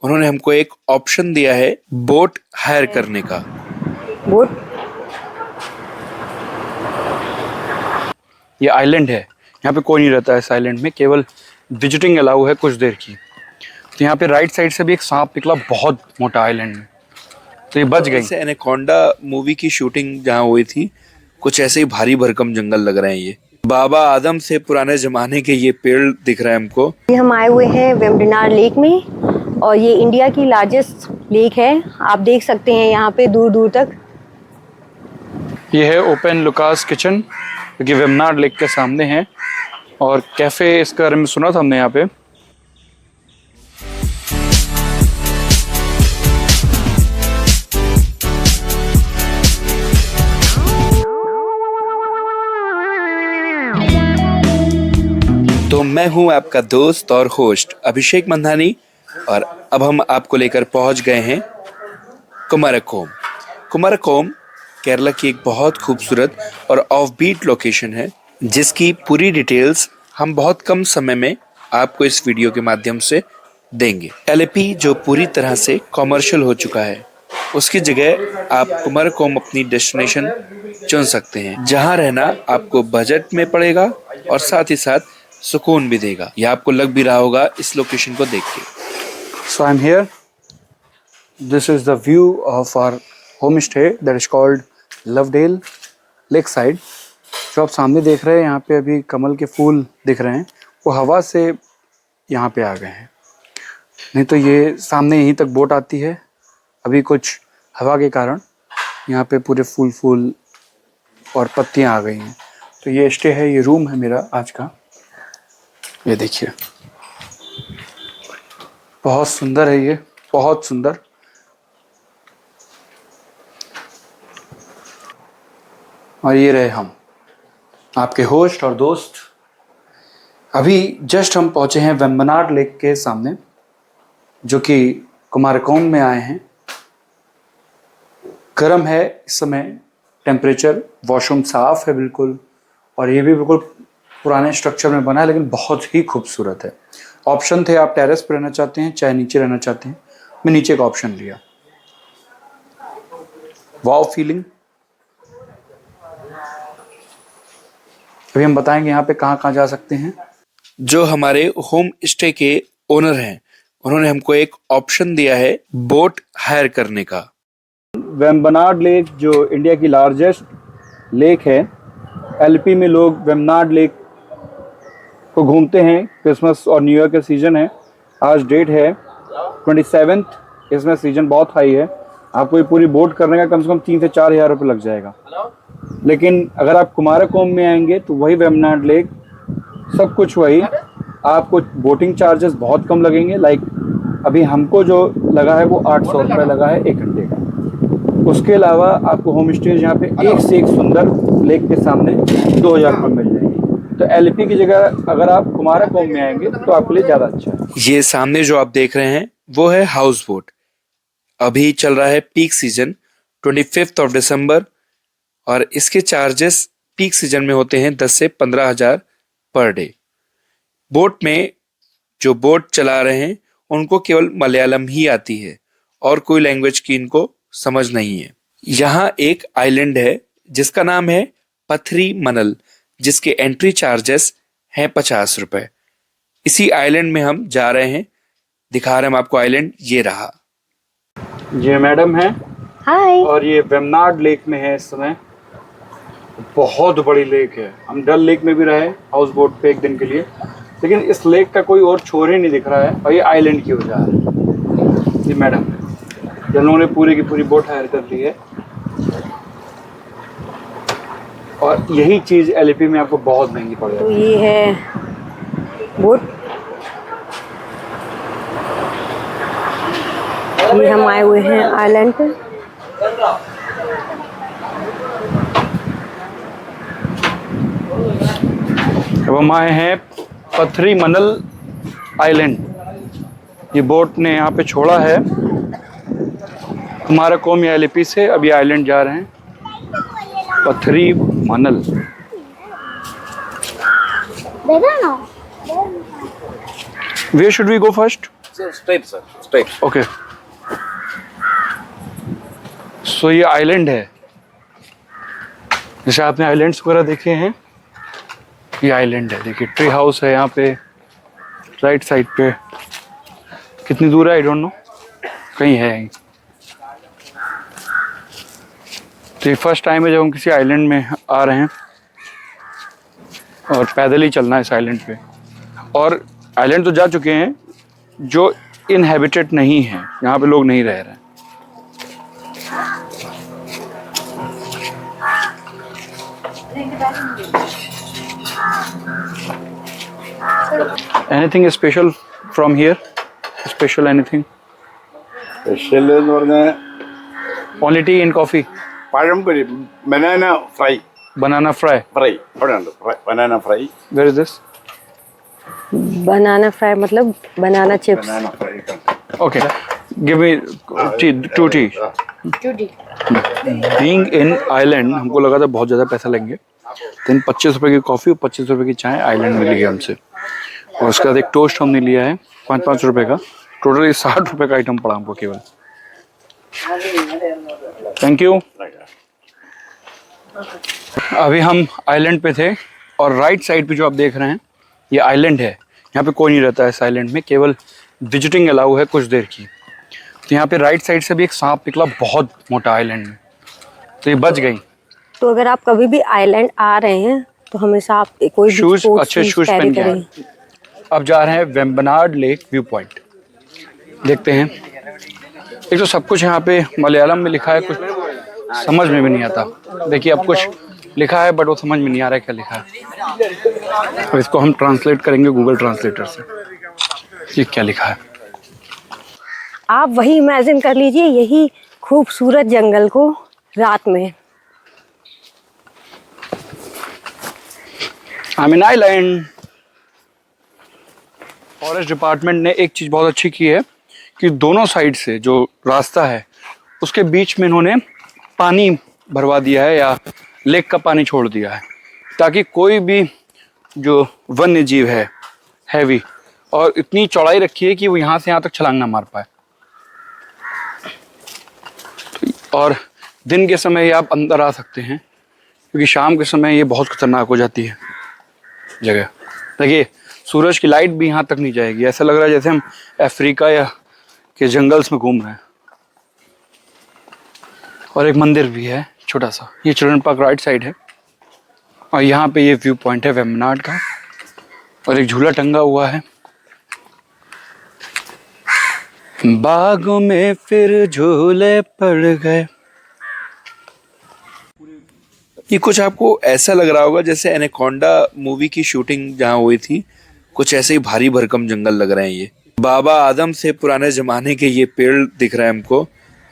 उन्होंने हमको एक ऑप्शन दिया है बोट हायर करने का। बोट, ये आइलैंड है, यहाँ पे कोई नहीं रहता है इस आइलैंड में, केवल विजिटिंग अलाउ है कुछ देर की। तो यहाँ पे राइट साइड से भी एक सांप निकला बहुत मोटा आइलैंड में, तो ये बच गई। जैसे एनाकोंडा मूवी की शूटिंग जहाँ हुई थी, कुछ ऐसे ही भारी भरकम जंगल लग रहे हैं। ये बाबा आदम से पुराने जमाने के ये पेड़ दिख रहा है हमको। हम आए हुए हैं वेम्बनाड लेक में और ये इंडिया की लार्जेस्ट लेक है। आप देख सकते हैं यहाँ पे दूर दूर तक। ये है ओपन लुकास किचन, जो कि वेम्बनाड लेक के सामने है, और कैफे इसके बारे में सुना था हमने यहाँ पे। तो मैं हूं आपका दोस्त और होस्ट अभिषेक मंधानी, और अब हम आपको लेकर पहुंच गए हैं कुमारकोम। कुमारकोम केरला की एक बहुत खूबसूरत और ऑफबीट लोकेशन है, जिसकी पूरी डिटेल्स हम बहुत कम समय में आपको इस वीडियो के माध्यम से देंगे। एलेपी जो पूरी तरह से कॉमर्शियल हो चुका है, उसकी जगह आप कुमारकोम अपनी डेस्टिनेशन चुन सकते हैं, जहां रहना आपको बजट में पड़ेगा और साथ ही साथ सुकून भी देगा। यह आपको लग भी रहा होगा इस लोकेशन को देख के। So I'm here. This is the view of our homestay that is called Lovedale Lakeside. जो आप सामने देख रहे हैं, यहाँ पे अभी कमल के फूल दिख रहे हैं, वो हवा से यहाँ पे आ गए हैं, नहीं तो ये सामने यहीं तक बोट आती है। अभी कुछ हवा के कारण यहाँ पे पूरे फूल और पत्तियाँ आ गई हैं। तो ये स्टे है, ये रूम है मेरा आज का। ये देखिए, बहुत सुंदर है ये, बहुत सुंदर। और ये रहे हम, आपके होस्ट और दोस्त। अभी जस्ट हम पहुंचे हैं वेम्बनाड लेक के सामने, जो कि कुमारकोम में आए हैं। गर्म है इस समय टेम्परेचर, वॉशरूम साफ है बिल्कुल, और ये भी बिल्कुल पुराने स्ट्रक्चर में बना है, लेकिन बहुत ही खूबसूरत है। ऑप्शन थे, आप टेरेस पर रहना चाहते हैं चाहे नीचे रहना चाहते हैं। मैं नीचे का ऑप्शन लिया। वाव फीलिंग। अभी हम बताएंगे यहाँ पे कहाँ जा सकते हैं। जो हमारे होम स्टे के ओनर हैं, उन्होंने हमको एक ऑप्शन दिया है बोट हायर करने का। वेम्बनाड लेक जो इंडिया की लार्जेस्ट लेक है, एलपी में लोग वेम्बनाड लेक को घूमते हैं। क्रिसमस और न्यू ईयर का सीजन है, आज डेट है 27। इसमें सीजन बहुत हाई है, आपको ये पूरी बोट करने का कम से कम 3 से 4 हज़ार रुपये लग जाएगा। लेकिन अगर आप कुमारकोम में आएंगे तो वही वेम्बनाड लेक, सब कुछ वही, आपको बोटिंग चार्जेस बहुत कम लगेंगे। लाइक अभी हमको जो लगा है वो 800 रुपये लगा है 1 घंटे का। उसके अलावा आपको होम स्टेज यहाँ पे एक से एक सुंदर लेक के सामने 2000 रुपये मिल जाएंगे। तो एलपी की जगह अगर आप कुमारकोम में आएंगे तो आपके लिए ज़्यादा अच्छा है। ये सामने जो आप देख रहे हैं वो है हाउस बोट। अभी चल रहा है पीक सीजन 25 दिसंबर, और इसके चार्जेस पीक सीजन में होते हैं 10 से 15 हज़ार पर डे। बोट में जो बोट चला रहे हैं उनको केवल मलयालम ही आती है और कोई लैंग्वेज की इनको समझ नहीं है। यहाँ एक आइलैंड है जिसका नाम है पथरी मनल, जिसके एंट्री चार्जेस हैं 50 रुपए। इसी आइलैंड में हम जा रहे हैं, दिखा रहे हैं हम आपको आइलैंड। ये रहा। ये मैडम है, हाय। और ये वेम्बनाड लेक में है इस समय। बहुत बड़ी लेक है। हम डल लेक में भी रहे हाउस बोट पे एक दिन के लिए, लेकिन इस लेक का कोई और छोर ही नहीं दिख रहा है, और ये आइलैंड की वजह है। ये मैडम है, जिन लोगों ने पूरी की पूरी बोट हायर कर ली है, और यही चीज़ एलपी में आपको बहुत महंगी पड़ जाती है। तो ये है बोट। ये हम आए हुए हैं आइलैंड पे। अब हम आए हैं पथरी मनल आइलैंड। ये बोट ने यहाँ पे छोड़ा है कुमारकोम या एलपी से। अभी आइलैंड जा रहे हैं पथरी मनल। Where should we go first? Sir, straight, sir. straight. Okay, so ये आइलैंड है, जैसे आपने आइलैंड्स वगैरह देखे हैं, ये आइलैंड है। देखिए ट्री हाउस है यहाँ पे राइट साइड पे। कितनी दूर है आई डोंट नो, कहीं है यहीं। तो ये फर्स्ट टाइम है जब हम किसी आइलैंड में आ रहे हैं और पैदल ही चलना है इस आइलैंड पे। और आइलैंड तो जा चुके हैं जो इनहेबिटेड नहीं है, यहाँ पे लोग नहीं रह रहे हैं। Anything special from here? Special anything? Special എന്ന് പറഞ്ഞാൽ Only tea and coffee. Pazhampori, banana fry. Banana fry. അവിടെ ഉണ്ട് banana fry. Where is this? Banana fry मतलब banana chips. Banana fry. Okay. Give me tea, 2 tea. Being in island, हमको लगा था बहुत ज़्यादा पैसा लेंगे, लेकिन 25 रुपए की कॉफ़ी और 25 रुपए की चाय आइलैंड में ली है हमसे। और उसके बाद एक टोस्ट हमने लिया है 5-5 रुपए का। टोटल 60 रुपए का आइटम पड़ा हमको केवल। Thank you. अभी हम आइलैंड पे थे और राइट साइड पे जो आप देख रहे हैं ये आइलैंड है। यहाँ पे कोई नहीं रहता है इस आइलैंड में, केवल विजिटिंग अलाउ है कुछ देर की। तो यहाँ पे राइट साइड से भी एक सांप निकला बहुत मोटा आइलैंड में, तो ये बच गई। तो अगर आप कभी भी आइलैंड आ रहे हैं तो हमेशा आप कोई भी शूज, स्पोर्ट्स अच्छे शूज शूज कैरी पहन के करें। आए। अब जा रहे हैं वेम्बनाड लेक व्यू पॉइंट, देखते हैं। एक तो सब कुछ यहाँ पे मलयालम में लिखा है, कुछ समझ में भी नहीं आता। देखिए अब कुछ लिखा है बट वो समझ में नहीं आ रहा है क्या लिखा है। और इसको हम ट्रांसलेट करेंगे गूगल ट्रांसलेटर से, ये क्या लिखा है। आप वही इमेजिन कर लीजिए यही खूबसूरत जंगल को रात में। I mean island. Forest department ने एक चीज़ बहुत अच्छी की है कि दोनों साइड से जो रास्ता है उसके बीच में इन्होंने पानी भरवा दिया है या लेक का पानी छोड़ दिया है, ताकि कोई भी जो वन्य जीव है हैवी, और इतनी चौड़ाई रखी है कि वो यहाँ से यहाँ तक छलांग ना मार पाए। और दिन के समय ये आप अंदर आ सकते हैं, क्योंकि शाम के समय ये बहुत खतरनाक हो जाती है जगह। देखिए सूरज की लाइट भी यहाँ तक नहीं जाएगी, ऐसा लग रहा है जैसे हम अफ्रीका या के जंगल्स में घूम रहे हैं। और एक मंदिर भी है छोटा सा। ये चिल्ड्रन पार्क राइट साइड है और यहाँ पे ये व्यू पॉइंट है वेम्बनाड का, और एक झूला टंगा हुआ है। बागों में फिर झूले पड़ गए। ये कुछ आपको ऐसा लग रहा होगा जैसे एनाकोंडा मूवी की शूटिंग जहाँ हुई थी, कुछ ऐसे ही भारी भरकम जंगल लग रहे हैं। ये बाबा आदम से पुराने जमाने के ये पेड़ दिख रहे हैं हमको,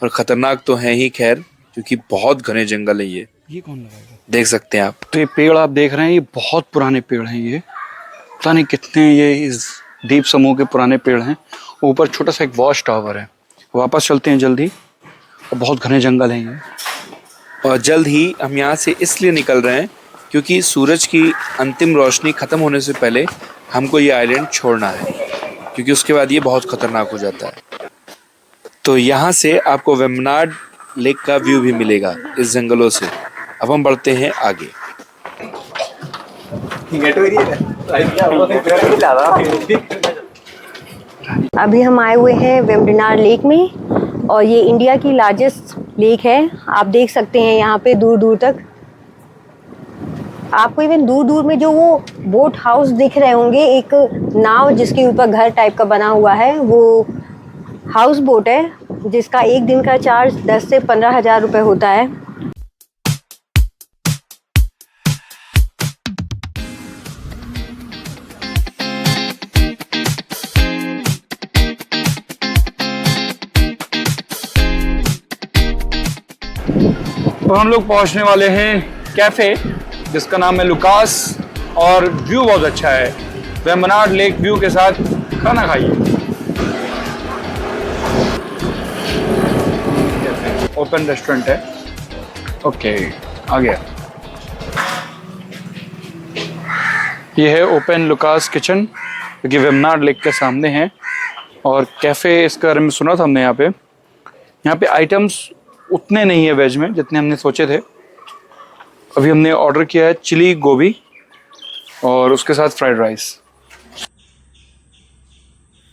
और खतरनाक तो हैं ही खैर, क्योंकि बहुत घने जंगल है ये कौन लगाएगा, देख सकते हैं आप। तो ये पेड़ आप देख रहे हैं, ये बहुत पुराने पेड़ हैं। ये पता नहीं कितने ये इस द्वीप समूह के पुराने पेड़ हैं। ऊपर छोटा सा एक वॉच टावर है। वापस चलते हैं जल्दी, और बहुत घने जंगल हैं ये। और जल्द ही हम यहाँ से इसलिए निकल रहे हैं क्योंकि सूरज की अंतिम रोशनी ख़त्म होने से पहले हमको ये आइलैंड छोड़ना है, क्योंकि उसके बाद ये बहुत ख़तरनाक हो जाता है। तो यहाँ से आपको वेम्बनाड लेक का व्यू भी मिलेगा इस जंगलों से। अब हम बढ़ते हैं आगे। अभी हम आए हुए हैं वेम्बनाड लेक में, और ये इंडिया की लार्जेस्ट लेक है। आप देख सकते हैं यहाँ पे दूर दूर तक आपको इवन दूर दूर में जो वो बोट हाउस दिख रहे होंगे, एक नाव जिसके ऊपर घर टाइप का बना हुआ है, वो हाउस बोट है, जिसका एक दिन का चार्ज 10 से 15 हज़ार रुपये होता है। तो हम लोग पहुंचने वाले हैं कैफे जिसका नाम है लुकास, और व्यू बहुत अच्छा है। वेम्बनाड लेक व्यू के साथ खाना खाइए। ओपन रेस्टोरेंट है। ओके, आ गया। ये है ओपन लुकास किचन, जो कि वेम्बनाड लेक के सामने है। और कैफ़े इसके बारे में सुना था हमने यहाँ पे आइटम्स उतने नहीं है वेज में जितने हमने सोचे थे। अभी हमने ऑर्डर किया है चिली गोभी और उसके साथ फ्राइड राइस।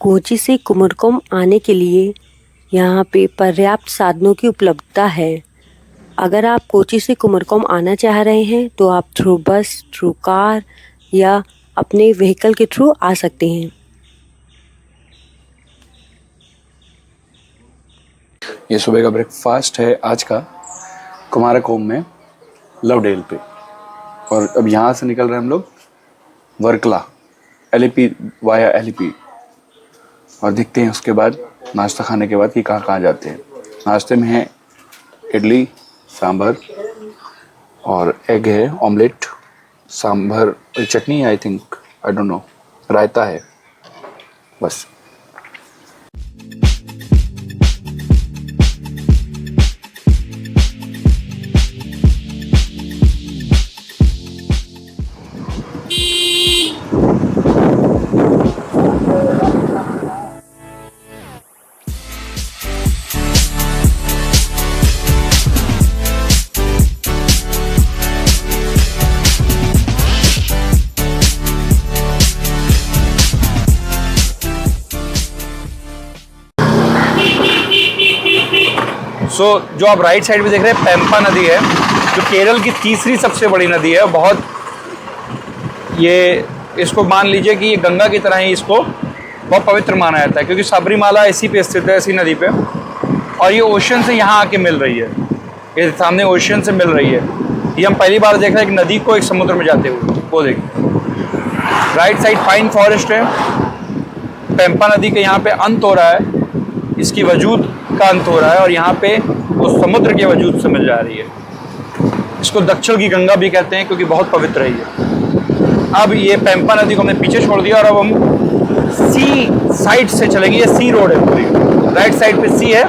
कोची से कुमरकोम आने के लिए यहाँ पे पर्याप्त साधनों की उपलब्धता है। अगर आप कोची से कुमरकोम आना चाह रहे हैं तो आप थ्रू बस, थ्रू कार या अपने व्हीकल के थ्रू आ सकते हैं। ये सुबह का ब्रेकफास्ट है आज का कुमारकोम में लवडेल पे। और अब यहाँ से निकल रहे हैं हम लोग वर्कला, एलईपी वाया एलईपी। और देखते हैं उसके बाद नाश्ता खाने के बाद कि कहाँ कहाँ जाते हैं। नाश्ते में है इडली, सांभर और एग है, omelette, sambar, chutney, I think, I don't know, raita है, बस। जो आप राइट साइड में देख रहे हैं पेम्पा नदी है, जो केरल की तीसरी सबसे बड़ी नदी है। बहुत ये इसको मान लीजिए कि ये गंगा की तरह ही इसको बहुत पवित्र माना जाता है, क्योंकि सबरीमाला इसी पे स्थित है, इसी नदी पे। और ये ओशन से यहाँ आके मिल रही है, ये सामने ओशन से मिल रही है। ये हम पहली बार देख रहे हैं कि नदी को एक समुद्र में जाते हुए। वो देखिए राइट साइड पाइन फॉरेस्ट है। पेम्पा नदी के यहाँ पे अंत हो रहा है, इसकी वजूद का अंत हो रहा है और यहाँ पे वो समुद्र के वजूद से मिल जा रही है। इसको दक्षिण की गंगा भी कहते हैं क्योंकि बहुत पवित्र है ये। अब ये पेम्पा नदी को हमने पीछे छोड़ दिया और अब हम सी साइड से चलेंगे। ये सी रोड है पूरी, राइट साइड पे सी है।